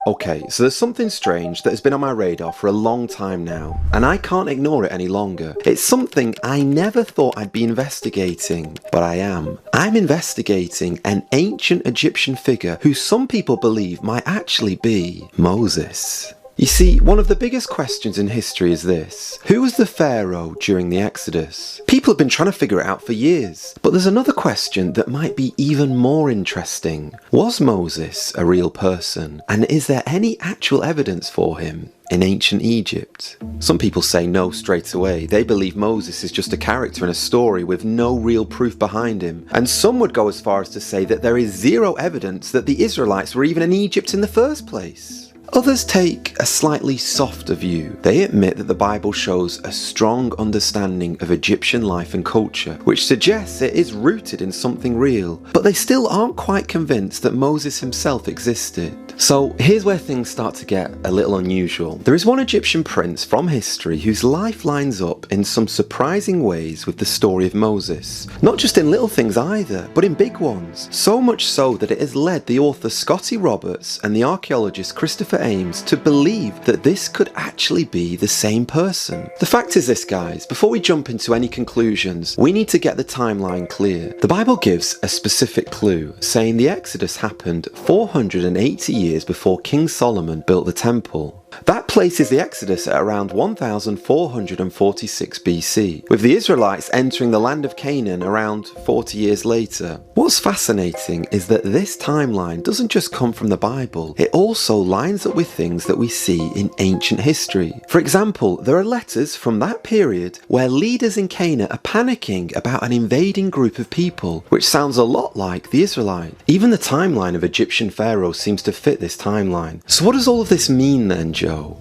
Okay, so there's something strange that has been on my radar for a long time now, and I can't ignore it any longer. It's something I never thought I'd be investigating, but I am. I'm investigating an ancient Egyptian figure who some people believe might actually be Moses. You see, one of the biggest questions in history is this: who was the pharaoh during the Exodus? People have been trying to figure it out for years, but there's another question that might be even more interesting. Was Moses a real person? And is there any actual evidence for him in ancient Egypt? Some people say no straight away. They believe Moses is just a character in a story with no real proof behind him. And some would go as far as to say that there is zero evidence that the Israelites were even in Egypt in the first place. Others take a slightly softer view. They admit that the Bible shows a strong understanding of Egyptian life and culture, which suggests it is rooted in something real, but they still aren't quite convinced that Moses himself existed. So here's where things start to get a little unusual. There is one Egyptian prince from history whose life lines up in some surprising ways with the story of Moses. Not just in little things either, but in big ones. So much so that it has led the author Scotty and the archaeologist Christopher Eames to believe that this could actually be the same person. The fact is this, guys, before we jump into any conclusions, we need to get the timeline clear. The Bible gives a specific clue, saying the Exodus happened 480 years before King Solomon built the temple. That places the Exodus at around 1446 BC, with the Israelites entering the land of Canaan around 40 years later. What's fascinating is that this timeline doesn't just come from the Bible, it also lines up with things that we see in ancient history. For example, there are letters from that period where leaders in Canaan are panicking about an invading group of people, which sounds a lot like the Israelites. Even the timeline of Egyptian pharaohs seems to fit this timeline. So what does all of this mean then, Joe?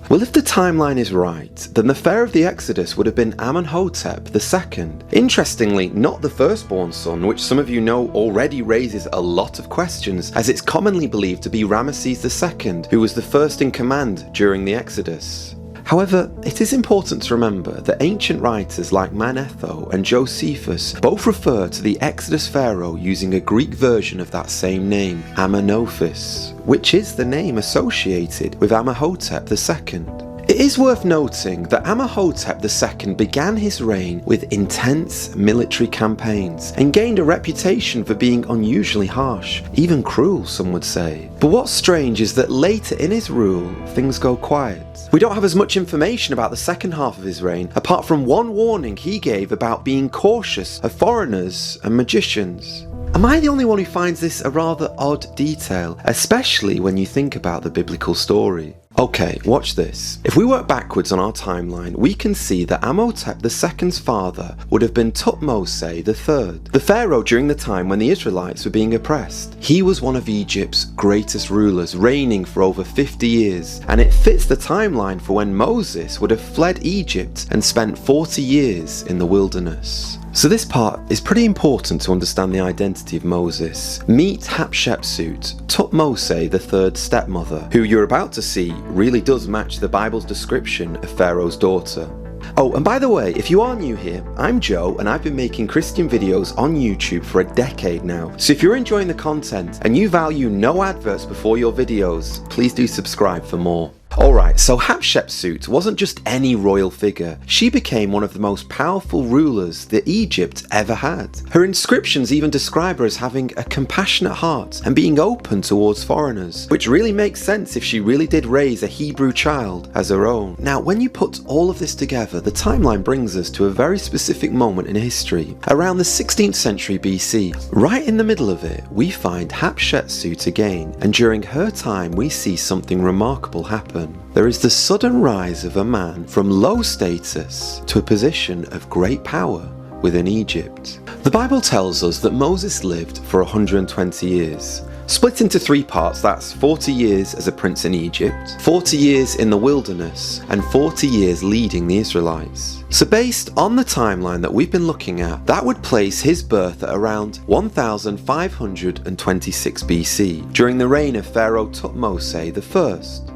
Well, if the timeline is right, then the pharaoh of the Exodus would have been Amenhotep II. Interestingly, not the firstborn son, which some of you know already raises a lot of questions, as it's commonly believed to be Ramesses II, who was the first in command during the Exodus. However, it is important to remember that ancient writers like Manetho and Josephus both refer to the Exodus pharaoh using a Greek version of that same name, Amenophis, which is the name associated with Amenhotep II. It is worth noting that Amenhotep II began his reign with intense military campaigns and gained a reputation for being unusually harsh, even cruel, some would say. But what's strange is that later in his rule, things go quiet. We don't have as much information about the second half of his reign, apart from one warning he gave about being cautious of foreigners and magicians. Am I the only one who finds this a rather odd detail, especially when you think about the biblical story? Okay, watch this. If we work backwards on our timeline, we can see that Amenhotep II's father would have been Thutmose III, the pharaoh during the time when the Israelites were being oppressed. He was one of Egypt's greatest rulers, reigning for over 50 years, and it fits the timeline for when Moses would have fled Egypt and spent 40 years in the wilderness. So this part is pretty important to understand the identity of Moses. Meet Hatshepsut, Thutmose III's stepmother, who you're about to see really does match the Bible's description of Pharaoh's daughter. Oh, and by the way, if you are new here, I'm Joe and I've been making Christian videos on YouTube for a decade now. So if you're enjoying the content and you value no adverts before your videos, please do subscribe for more. Alright, so Hatshepsut wasn't just any royal figure. She became one of the most powerful rulers that Egypt ever had. Her inscriptions even describe her as having a compassionate heart and being open towards foreigners, which really makes sense if she really did raise a Hebrew child as her own. Now, when you put all of this together, the timeline brings us to a very specific moment in history, around the 16th century BC. Right in the middle of it, we find Hatshepsut again, and during her time we see something remarkable happen. There is the sudden rise of a man from low status to a position of great power within Egypt. The Bible tells us that Moses lived for 120 years. Split into three parts, that's 40 years as a prince in Egypt, 40 years in the wilderness, and 40 years leading the Israelites. So based on the timeline that we've been looking at, that would place his birth at around 1526 BC, during the reign of Pharaoh Thutmose I.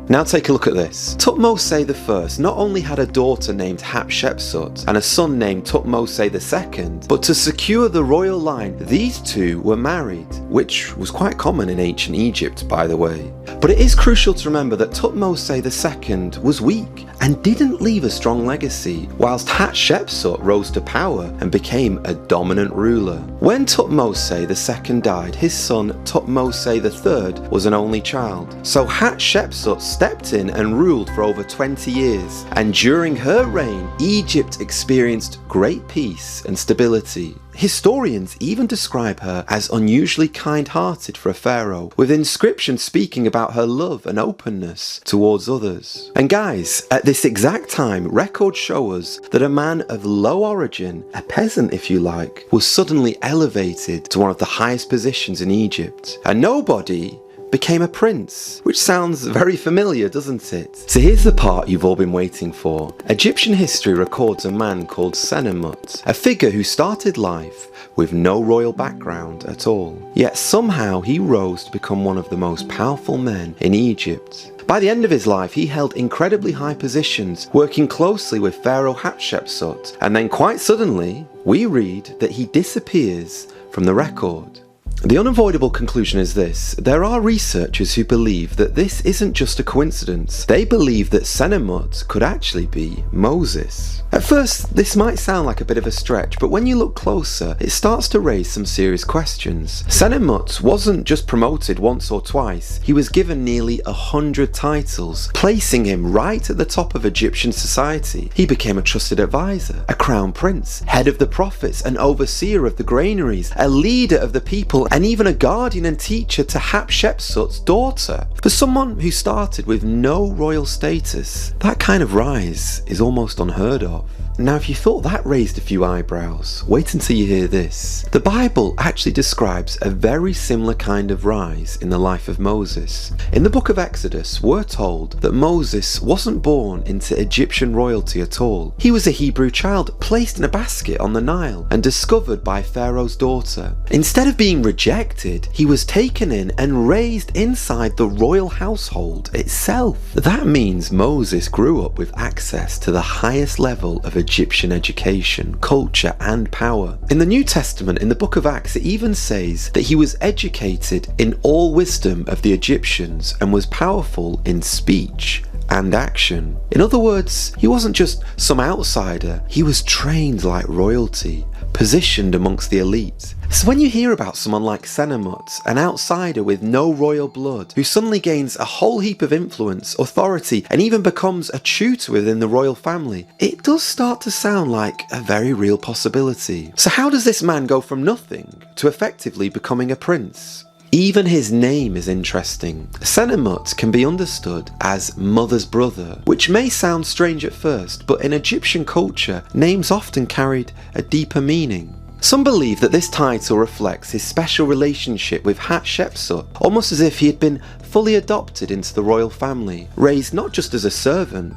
Now take a look at this. Thutmose I not only had a daughter named Hatshepsut and a son named Thutmose II, but to secure the royal line, these two were married, which was quite common in ancient Egypt, by the way. But it is crucial to remember that Thutmose II was weak and didn't leave a strong legacy, whilst Hatshepsut rose to power and became a dominant ruler. When Thutmose II died, his son Thutmose III was an only child. So Hatshepsut stepped in and ruled for over 20 years, and during her reign, Egypt experienced great peace and stability. Historians even describe her as unusually kind-hearted for a pharaoh, with inscriptions speaking about her love and openness towards others. And guys, at this exact time, records show us that a man of low origin, a peasant if you like, was suddenly elevated to one of the highest positions in Egypt. And nobody became a prince, which sounds very familiar, doesn't it? So here's the part you've all been waiting for. Egyptian history records a man called Senenmut, a figure who started life with no royal background at all. Yet somehow he rose to become one of the most powerful men in Egypt. By the end of his life, he held incredibly high positions, working closely with Pharaoh Hatshepsut, and then quite suddenly, we read that he disappears from the record. The unavoidable conclusion is this: there are researchers who believe that this isn't just a coincidence. They believe that Senenmut could actually be Moses. At first, this might sound like a bit of a stretch, but when you look closer, it starts to raise some serious questions. Senenmut wasn't just promoted once or twice, he was given nearly 100 titles, placing him right at the top of Egyptian society. He became a trusted advisor, a crown prince, head of the prophets, an overseer of the granaries, a leader of the people, and even a guardian and teacher to Hatshepsut's daughter. For someone who started with no royal status, that kind of rise is almost unheard of. Now, if you thought that raised a few eyebrows, wait until you hear this. The Bible actually describes a very similar kind of rise in the life of Moses. In the book of Exodus, we're told that Moses wasn't born into Egyptian royalty at all. He was a Hebrew child placed in a basket on the Nile and discovered by Pharaoh's daughter. Instead of being rejected, he was taken in and raised inside the royal household itself. That means Moses grew up with access to the highest level of Egyptian education, culture, and power. In the New Testament, in the book of Acts, it even says that he was educated in all wisdom of the Egyptians and was powerful in speech and action. In other words, he wasn't just some outsider, he was trained like royalty, positioned amongst the elite. So when you hear about someone like Senenmut, an outsider with no royal blood, who suddenly gains a whole heap of influence, authority, and even becomes a tutor within the royal family, it does start to sound like a very real possibility. So how does this man go from nothing to effectively becoming a prince? Even his name is interesting. Senenmut can be understood as mother's brother, which may sound strange at first, but in Egyptian culture, names often carried a deeper meaning. Some believe that this title reflects his special relationship with Hatshepsut, almost as if he had been fully adopted into the royal family, raised not just as a servant,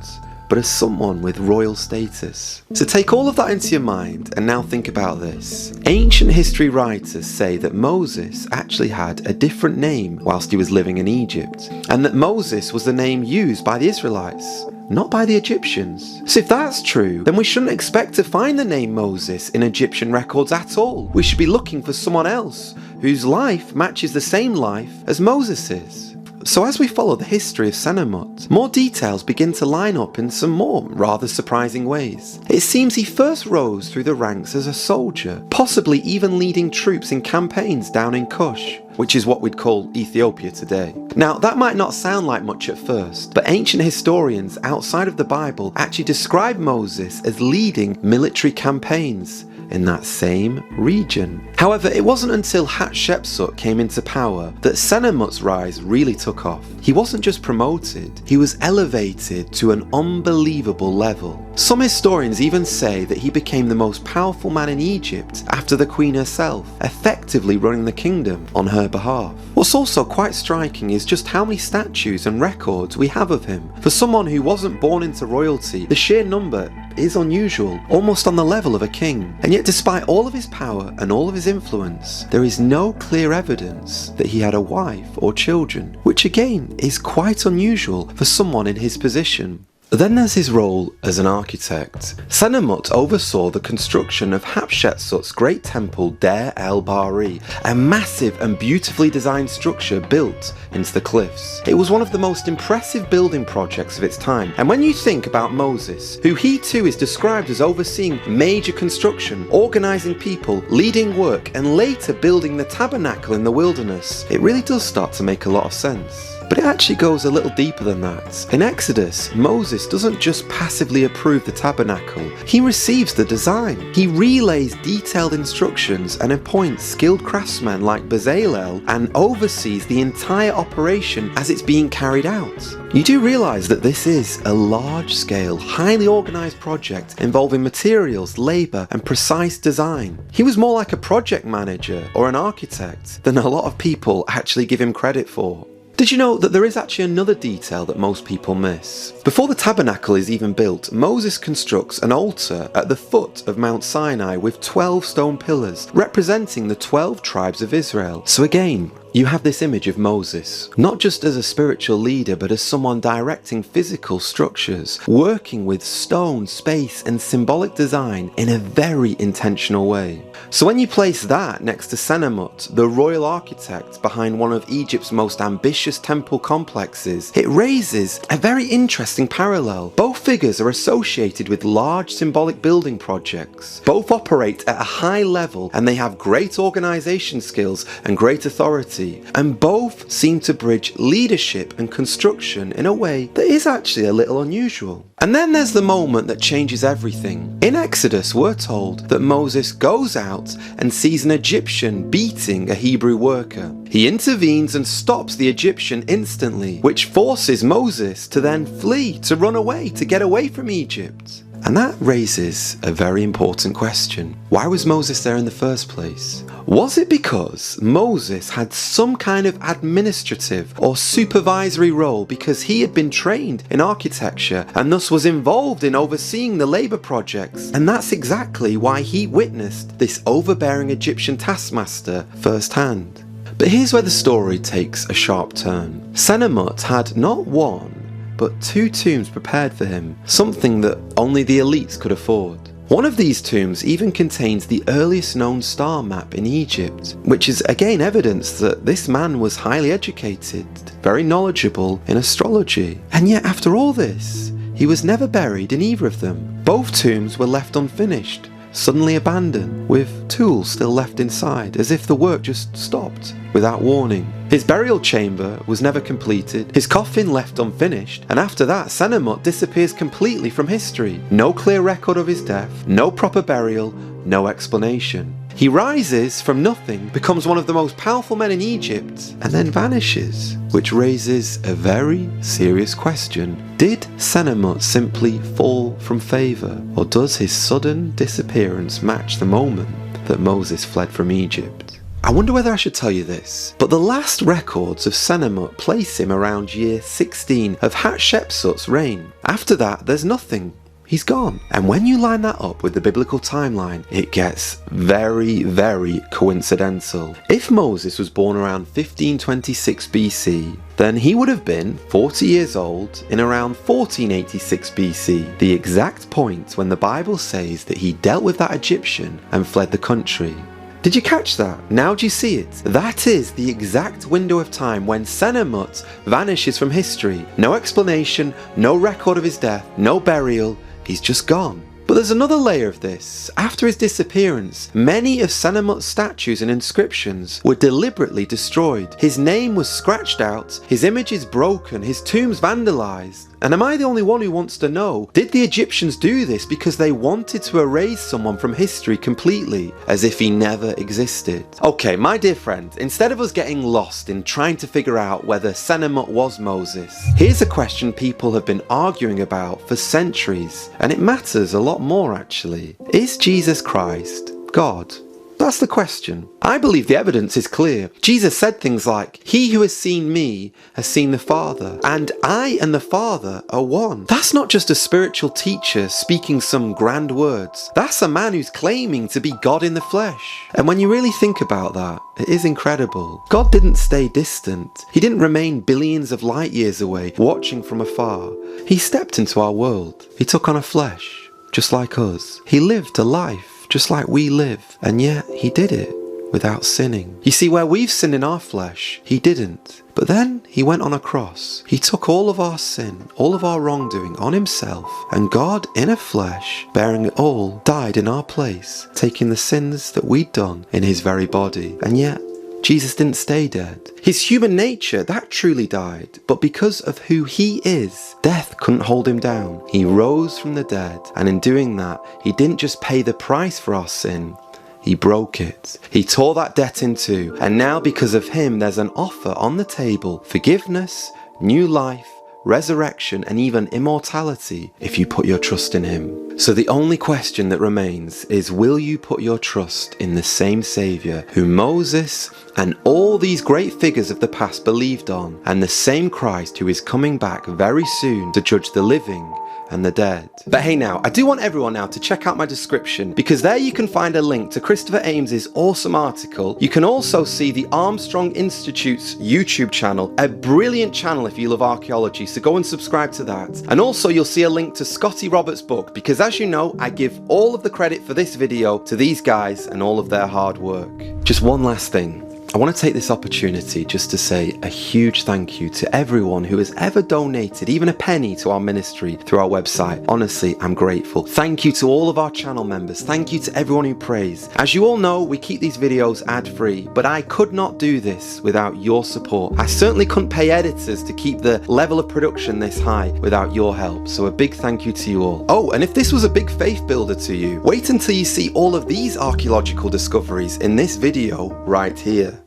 but as someone with royal status. So take all of that into your mind and now think about this. Ancient history writers say that Moses actually had a different name whilst he was living in Egypt, and that Moses was the name used by the Israelites, not by the Egyptians. So if that's true, then we shouldn't expect to find the name Moses in Egyptian records at all. We should be looking for someone else whose life matches the same life as Moses's. So as we follow the history of Senenmut, more details begin to line up in some more rather surprising ways. It seems he first rose through the ranks as a soldier, possibly even leading troops in campaigns down in Kush, which is what we'd call Ethiopia today. Now, that might not sound like much at first, but ancient historians outside of the Bible actually describe Moses as leading military campaigns in that same region. However, it wasn't until Hatshepsut came into power that Senenmut's rise really took off. He wasn't just promoted, he was elevated to an unbelievable level. Some historians even say that he became the most powerful man in Egypt after the queen herself, effectively running the kingdom on her behalf. What's also quite striking is just how many statues and records we have of him. For someone who wasn't born into royalty, the sheer number is unusual, almost on the level of a king. And yet despite all of his power and all of his influence, there is no clear evidence that he had a wife or children, which again is quite unusual for someone in his position. Then there's his role as an architect. Senenmut oversaw the construction of Hatshepsut's great temple Der el-Bahari, a massive and beautifully designed structure built into the cliffs. It was one of the most impressive building projects of its time, and when you think about Moses, who he too is described as overseeing major construction, organising people, leading work, and later building the tabernacle in the wilderness, it really does start to make a lot of sense. But it actually goes a little deeper than that. In Exodus, Moses doesn't just passively approve the tabernacle, he receives the design. He relays detailed instructions and appoints skilled craftsmen like Bezalel and oversees the entire operation as it's being carried out. You do realise that this is a large-scale, highly organised project involving materials, labour and precise design. He was more like a project manager or an architect than a lot of people actually give him credit for. Did you know that there is actually another detail that most people miss? Before the tabernacle is even built, Moses constructs an altar at the foot of Mount Sinai with 12 stone pillars, representing the 12 tribes of Israel. So again, you have this image of Moses, not just as a spiritual leader, but as someone directing physical structures, working with stone, space, and symbolic design in a very intentional way. So when you place that next to Senenmut, the royal architect behind one of Egypt's most ambitious temple complexes, it raises a very interesting parallel. Both figures are associated with large symbolic building projects. Both operate at a high level and they have great organisation skills and great authority. And both seem to bridge leadership and construction in a way that is actually a little unusual. And then there's the moment that changes everything. In Exodus, we're told that Moses goes out and sees an Egyptian beating a Hebrew worker. He intervenes and stops the Egyptian instantly, which forces Moses to then flee, to run away, to get away from Egypt. And that raises a very important question. Why was Moses there in the first place? Was it because Moses had some kind of administrative or supervisory role because he had been trained in architecture and thus was involved in overseeing the labour projects? And that's exactly why he witnessed this overbearing Egyptian taskmaster firsthand. But here's where the story takes a sharp turn. Senenmut had not one, but 2 tombs prepared for him, something that only the elites could afford. One of these tombs even contains the earliest known star map in Egypt, which is again evidence that this man was highly educated, very knowledgeable in astrology. And yet after all this, he was never buried in either of them. Both tombs were left unfinished, suddenly abandoned, with tools still left inside, as if the work just stopped without warning. His burial chamber was never completed, his coffin left unfinished, and after that Senenmut disappears completely from history. No clear record of his death, no proper burial, no explanation. He rises from nothing, becomes one of the most powerful men in Egypt, and then vanishes, which raises a very serious question. Did Senenmut simply fall from favour, or does his sudden disappearance match the moment that Moses fled from Egypt? I wonder whether I should tell you this, but the last records of Senenmut place him around year 16 of Hatshepsut's reign. After that, there's nothing. He's gone. And when you line that up with the biblical timeline, it gets very, very coincidental. If Moses was born around 1526 BC, then he would have been 40 years old in around 1486 BC, the exact point when the Bible says that he dealt with that Egyptian and fled the country. Did you catch that? Now do you see it? That is the exact window of time when Senenmut vanishes from history. No explanation, no record of his death, no burial, he's just gone. But But there's another layer of this. After his disappearance, many of Senenmut's statues and inscriptions were deliberately destroyed. His name was scratched out, his images broken, his tombs vandalized. And am I the only one who wants to know, did the Egyptians do this because they wanted to erase someone from history completely, as if he never existed? Okay, my dear friend, instead of us getting lost in trying to figure out whether Senenmut was Moses, here's a question people have been arguing about for centuries, and it matters a lot more actually. Is Jesus Christ God? That's the question. I believe the evidence is clear. Jesus said things like, "He who has seen me has seen the Father, and I and the Father are one." That's not just a spiritual teacher speaking some grand words. That's a man who's claiming to be God in the flesh. And when you really think about that, it is incredible. God didn't stay distant. He didn't remain billions of light years away, watching from afar. He stepped into our world. He took on a flesh, just like us. He lived a life just like we live, and yet he did it without sinning. You see, where we've sinned in our flesh, he didn't. But then he went on a cross. He took all of our sin, all of our wrongdoing on himself, and God in a flesh, bearing it all, died in our place, taking the sins that we'd done in his very body. And yet Jesus didn't stay dead. His human nature, that truly died, but because of who he is, death couldn't hold him down. He rose from the dead, and in doing that, he didn't just pay the price for our sin, he broke it. He tore that debt in two, and now because of him, there's an offer on the table: forgiveness, new life, resurrection, and even immortality if you put your trust in him. So the only question that remains is, will you put your trust in the same Saviour who Moses and all these great figures of the past believed on, and the same Christ who is coming back very soon to judge the living and the dead? But hey, now, I do want everyone now to check out my description, because there you can find a link to Christopher Eames' awesome article. You can also see the Armstrong Institute's YouTube channel, a brilliant channel if you love archaeology, so go and subscribe to that. And also you'll see a link to Scotty Roberts' book, because as you know, I give all of the credit for this video to these guys and all of their hard work. Just one last thing. I want to take this opportunity just to say a huge thank you to everyone who has ever donated even a penny to our ministry through our website. Honestly, I'm grateful. Thank you to all of our channel members. Thank you to everyone who prays. As you all know, we keep these videos ad-free, but I could not do this without your support. I certainly couldn't pay editors to keep the level of production this high without your help, so a big thank you to you all. Oh, and if this was a big faith builder to you, wait until you see all of these archaeological discoveries in this video right here.